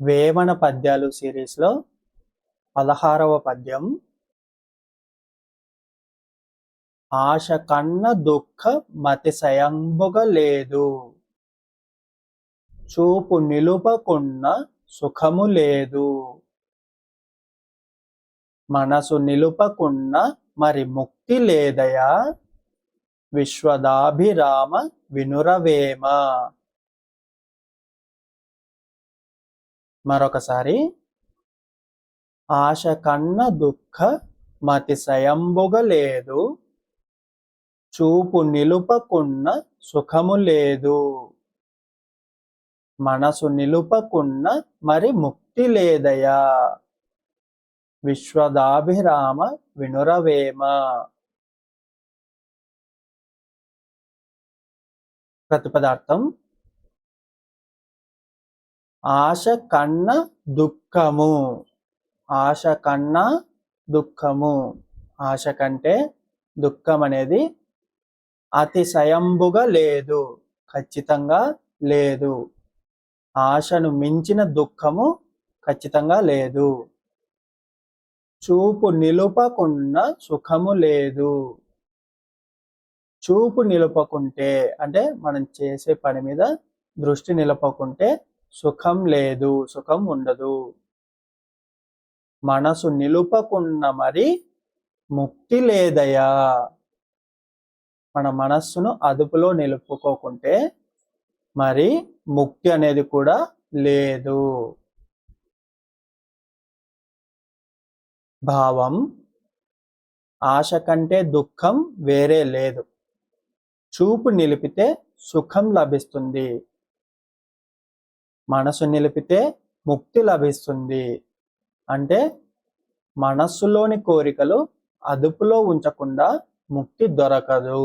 వేమన పద్యాలు సిరీస్లో 16వ పద్యం. ఆశ కన్న దుఃఖ మతిశయంబుగ లేదు, చూపు నిలుపకున్న సుఖము లేదు, మనసు నిలుపకున్న మరి ముక్తి లేదయా, విశ్వదాభిరామ వినురవేమ. మరొకసారి, ఆశ కన్న దుఃఖ మతిశయంబుగ లేదు, చూపు నిలుపకున్న సుఖము లేదు, మనసు నిలుపకున్న మరి ముక్తి లేదయా, విశ్వదాభిరామ వినురవేమ. ప్రతిపదార్థం: ఆశ కన్న దుఃఖము. ఆశ కన్న దుఃఖము. ఆశ కంటే దుఃఖం అనేది అతిశయంబుగా లేదు, ఖచ్చితంగా లేదు. ఆశను మించిన దుఃఖము ఖచ్చితంగా లేదు. చూపు నిలుపకున్న సుఖము లేదు. చూపు నిలుపకుంటే అంటే మనం చేసే పని మీద దృష్టి నిలుపకుంటే సుఖం లేదు, సుఖం ఉండదు. మనసు నిలుపకున్న మరి ముక్తి లేదయా. మన మనస్సును అదుపులో నిలుపుకోకుంటే మరి ముక్తి అనేది కూడా లేదు. భావం: ఆశ కంటే దుఃఖం వేరే లేదు. చూపు నిలిపితే సుఖం లభిస్తుంది, మనసు నిలిపితే ముక్తి లభిస్తుంది. అంటే మనస్సులోని కోరికలు అదుపులో ఉంచకుండా ముక్తి దొరకదు.